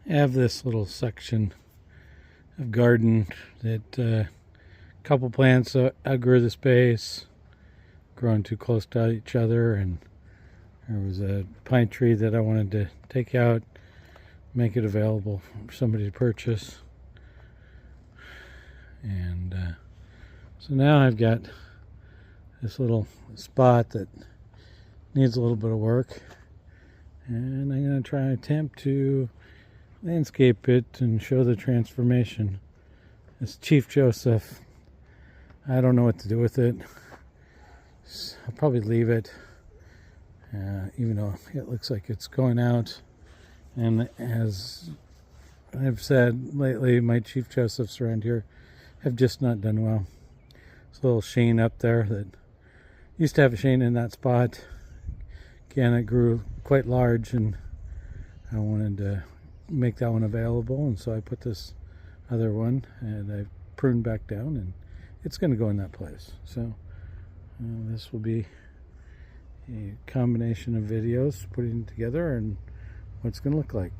I have this little section of garden that a couple plants outgrew the space, growing too close to each other, and there was a pine tree that I wanted to take out, make it available for somebody to purchase. And so now I've got this little spot that needs a little bit of work, and I'm going to try and attempt to landscape it and show the transformation. This Chief Joseph, I don't know what to do with it. I'll probably leave it, even though it looks like it's going out. And as I've said lately, my Chief Josephs around here have just not done well. There's a little shane up there that used to have a shane in that spot. Again, it grew quite large, and I wanted to make that one available, and so I put this other one, and I pruned back down, and it's going to go in that place. So this will be a combination of videos putting together and what it's going to look like.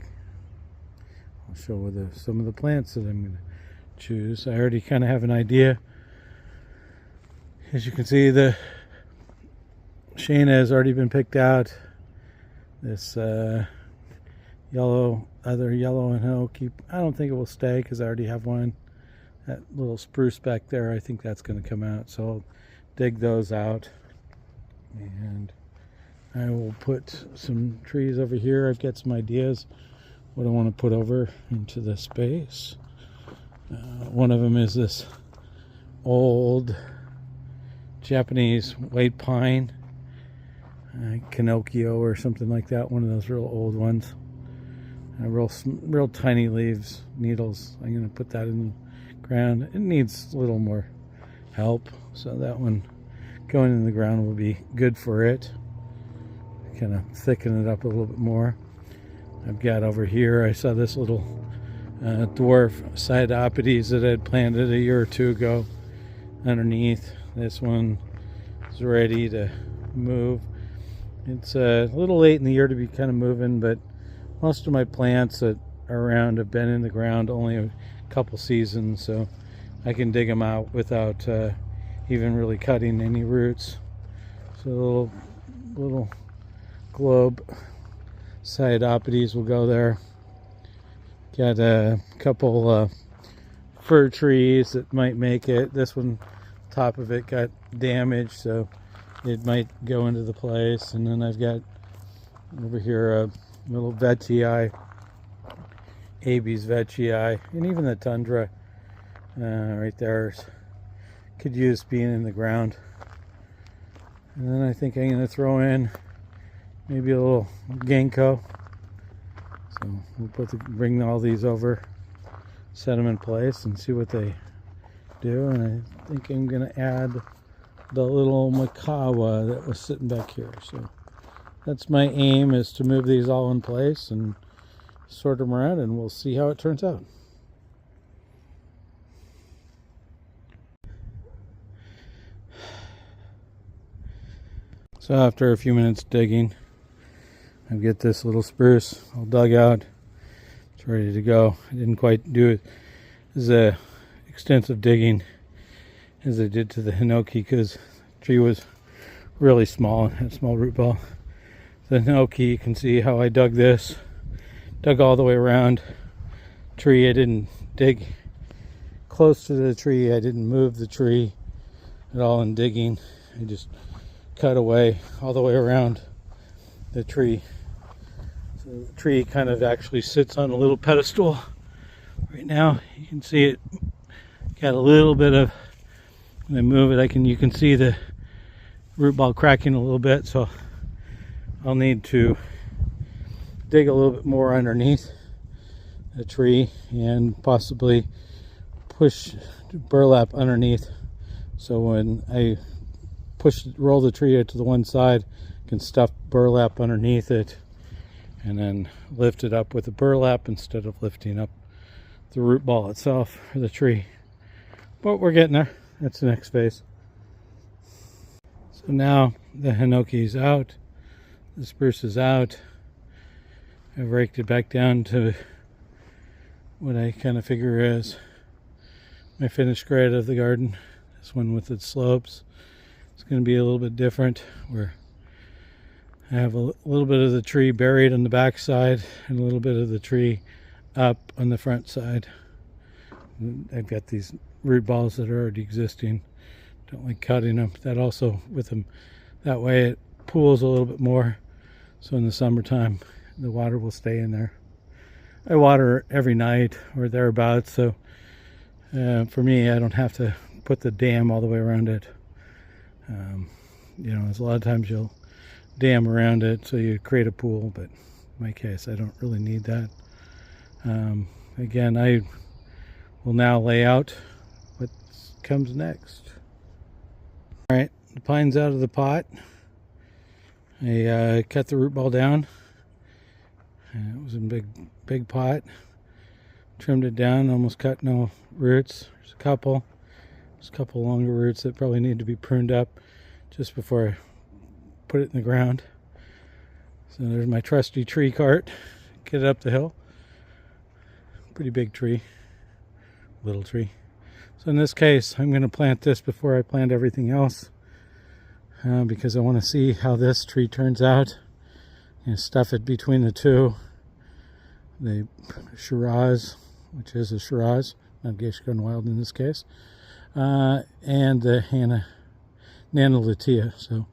I'll show some of the plants that I'm going to choose. I already kind of have an idea. As you can see, the shane has already been picked out. This other yellow and oak, I don't think it will stay because I already have one. That little spruce back there, I think that's going to come out, so I'll dig those out, and I will put some trees over here. I've got some ideas what I want to put over into the space. One of them is this old Japanese white pine, Pinocchio or something like that, one of those real old ones. Real tiny leaves, needles. I'm going to put that in the ground. It needs a little more help, so that one going in the ground will be good for it. Kind of thicken it up a little bit more. I've got over here, I saw this little dwarf Cyanopides that I had planted a year or two ago underneath. This one is ready to move. It's a little late in the year to be kind of moving, but most of my plants that are around have been in the ground only a couple seasons, so I can dig them out without even really cutting any roots. So little globe Cyanopides will go there. Got a couple fir trees that might make it. This one, top of it got damaged, so it might go into the place. And then I've got over here a little vetii, Abies vetii, and even the tundra right there could use being in the ground. And then I think I'm going to throw in maybe a little ginkgo. So we'll bring all these over, set them in place, and see what they do. And I think I'm going to add the little makawa that was sitting back here. So that's my aim, is to move these all in place and sort them around, and we'll see how it turns out. So after a few minutes digging, I get this little spruce all dug out. It's ready to go. I didn't quite do it as extensive digging as I did to the hinoki because the tree was really small and had a small root ball. The hinoki, you can see how I dug this. Dug all the way around tree. I didn't dig close to the tree. I didn't move the tree at all in digging. I just cut away all the way around the tree. So the tree kind of actually sits on a little pedestal right now. You can see it got a little bit of, when I move it, you can see the root ball cracking a little bit, so I'll need to dig a little bit more underneath the tree and possibly push burlap underneath, so when I roll the tree to the one side, I can stuff burlap underneath it and then lift it up with the burlap instead of lifting up the root ball itself for the tree. But we're getting there. That's the next phase. So now the hinoki's out, the spruce is out. I've raked it back down to what I kind of figure is my finished grade of the garden. This one with its slopes, it's going to be a little bit different, where I have a little bit of the tree buried on the back side and a little bit of the tree up on the front side. I've got these root balls that are already existing. Don't like cutting them. That also, with them, that way it pools a little bit more. So in the summertime, the water will stay in there. I water every night or thereabouts, so for me, I don't have to put the dam all the way around it. You know, there's a lot of times you'll dam around it so you create a pool, but in my case, I don't really need that. Again, I will now lay out what comes next. All right, the pine's out of the pot. I cut the root ball down. It was a big pot. Trimmed it down, almost cut no roots. There's a couple longer roots that probably need to be pruned up just before I put it in the ground. So there's my trusty tree cart. Get it up the hill. Pretty big tree, little tree. So in this case, I'm going to plant this before I plant everything else, because I want to see how this tree turns out. Stuff it between the two, the Shiraz, which is a Shiraz, not Geisha Gone Wild in this case, and the Nana Latia. So I'm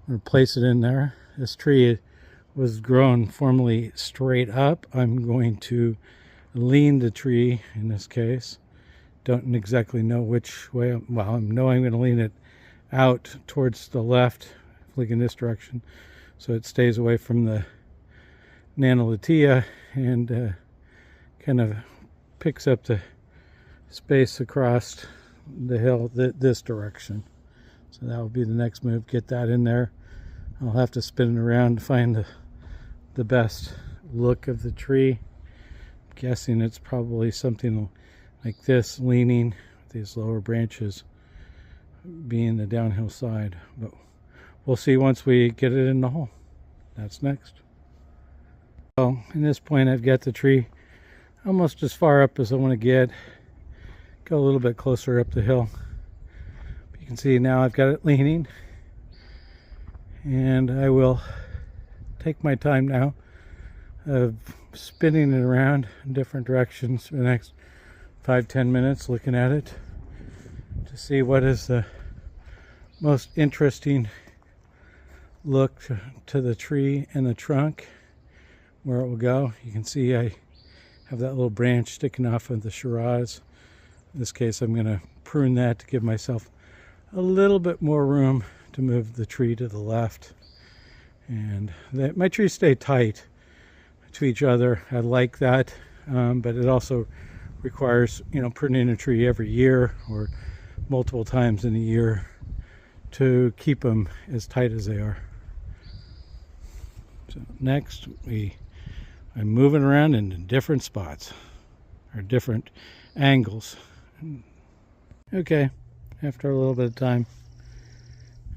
going to place it in there. This tree was grown formerly straight up. I'm going to lean the tree in this case. Don't exactly know which way. Well, I know I'm going to lean it out towards the left, like in this direction, so it stays away from the Nana Latia and kind of picks up the space across the hill this direction. So that will be the next move. Get that in there. I'll have to spin it around to find the best look of the tree. I'm guessing it's probably something like this, leaning with these lower branches being the downhill side, but we'll see once we get it in the hole. That's next. So in this point, I've got the tree almost as far up as I want to get. Go a little bit closer up the hill. You can see now I've got it leaning, and I will take my time now of spinning it around in different directions for the next 5-10 minutes, looking at it to see what is the most interesting look to the tree and the trunk, where it will go. You can see I have that little branch sticking off of the Shiraz. In this case, I'm going to prune that to give myself a little bit more room to move the tree to the left. And my trees stay tight to each other. I like that, but it also requires, pruning a tree every year or multiple times in a year to keep them as tight as they are. So next, I'm moving around into different spots or different angles. Okay, after a little bit of time,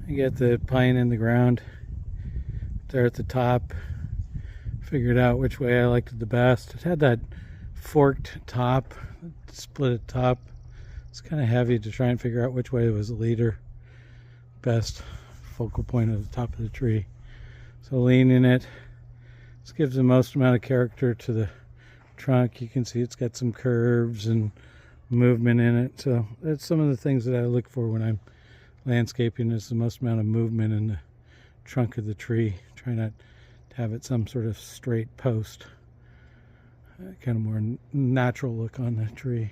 I get the pine in the ground there at the top. Figured out which way I liked it the best. It had that forked top, split top. It's kind of heavy to try and figure out which way was the leader. Best focal point of the top of the tree. So leaning it. This gives the most amount of character to the trunk. You can see it's got some curves and movement in it. So that's some of the things that I look for when I'm landscaping, is the most amount of movement in the trunk of the tree. Try not to have it some sort of straight post. Kind of more natural look on the tree.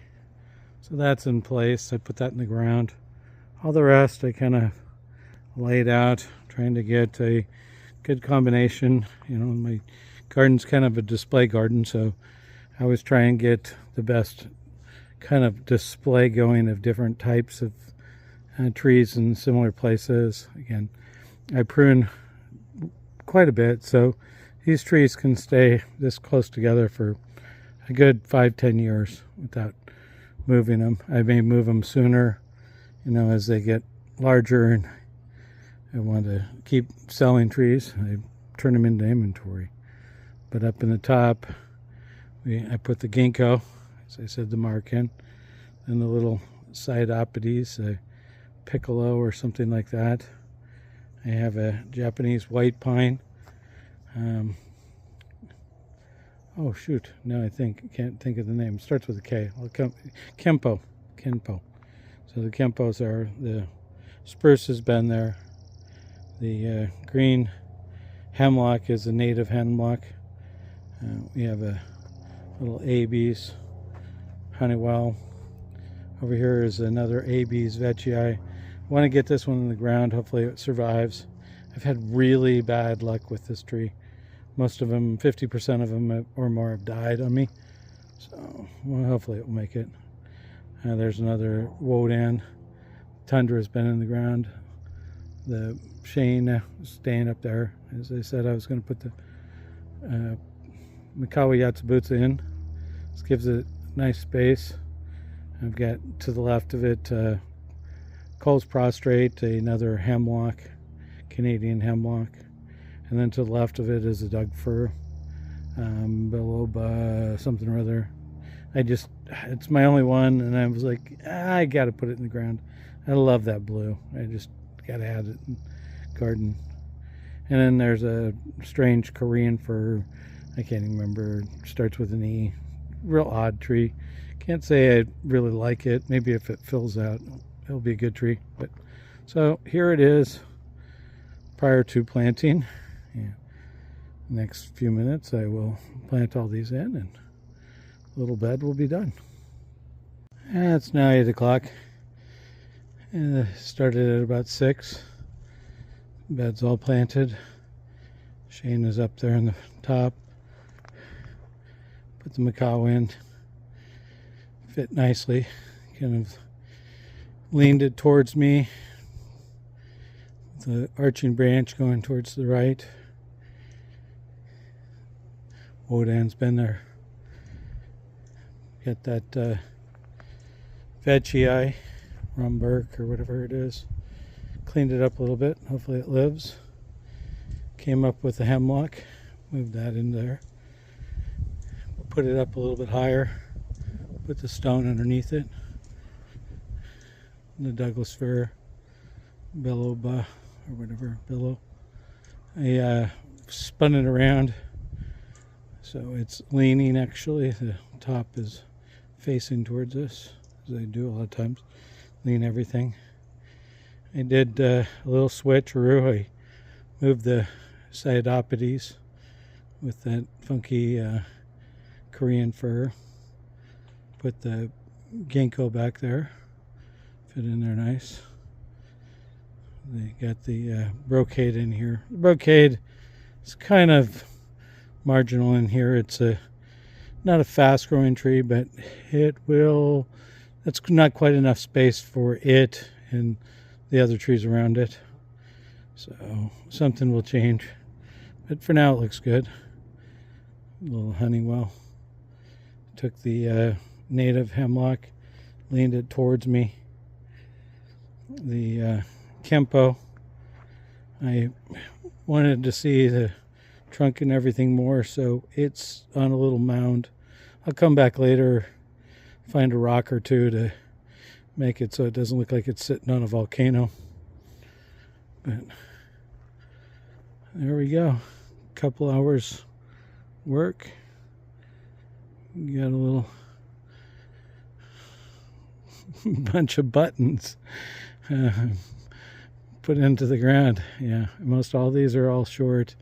So that's in place. I put that in the ground. All the rest I kind of laid out, trying to get a good combination. My garden's kind of a display garden, so I always try and get the best kind of display going of different types of trees in similar places. Again, I prune quite a bit, so these trees can stay this close together for a good 5-10 years without moving them. I may move them sooner, as they get larger, and I want to keep selling trees. I turn them into inventory. But up in the top, I put the ginkgo. as I said, the Marken, and the little Cyanopides, a piccolo or something like that. I have a Japanese white pine. Oh shoot! Now I can't think of the name. It starts with a K. Kempo. So the Kempos are, the spruce has been there. The green hemlock is a native hemlock. We have a little ABs, Honeywell. Over here is another ABs Veitchii. I want to get this one in the ground. Hopefully it survives. I've had really bad luck with this tree. Most of them, 50% of them or more, have died on me. So, well, hopefully it will make it. There's another Wodan. Tundra has been in the ground. The Shane is staying up there. As I said, I was going to put the Mikawa Yatsubutsu in. This gives it nice space. I've got to the left of it Cole's prostrate, another hemlock, Canadian hemlock. And then to the left of it is a Doug fir, biloba, something or other. It's my only one, and I was like, I got to put it in the ground. I love that blue. I just got to add it in the garden. And then there's a strange Korean fir. I can't even remember. Starts with an E. Real odd tree. Can't say I really like it. Maybe if it fills out, it'll be a good tree. But so here it is prior to planting. Yeah. Next few minutes I will plant all these in, and the little bed will be done. And it's now 8 o'clock. And I started at about 6. Bed's all planted. Shane is up there on the top. Put the Macau in. Fit nicely. Kind of leaned it towards me. The arching branch going towards the right. Wodan's been there. Got that Veitchii, Rumberg or whatever it is. Cleaned it up a little bit. Hopefully it lives. Came up with the hemlock. Moved that in there. Put it up a little bit higher. Put the stone underneath it. The Douglas fir, biloba or whatever, billow. I spun it around so it's leaning actually. The top is facing towards us, as I do a lot of times. Lean everything. I did a little switcheroo. I moved the Cyanopides with that funky Korean fir. Put the ginkgo back there. Fit in there nice. They got the brocade in here. The brocade is kind of marginal in here. It's not a fast growing tree, but that's not quite enough space for it and the other trees around it. So something will change. But for now it looks good. A little Honeywell. Took the native hemlock, leaned it towards me. The Kempo, I wanted to see the trunk and everything more, so it's on a little mound. I'll come back later, find a rock or two to make it so it doesn't look like it's sitting on a volcano. But there we go. Couple hours work. You got a little bunch of buttons put into the ground. Yeah, most all these are all short,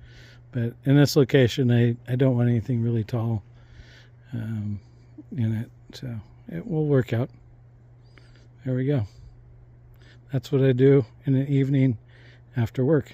but in this location I don't want anything really tall in it, so it will work out. There we go. That's what I do in the evening after work.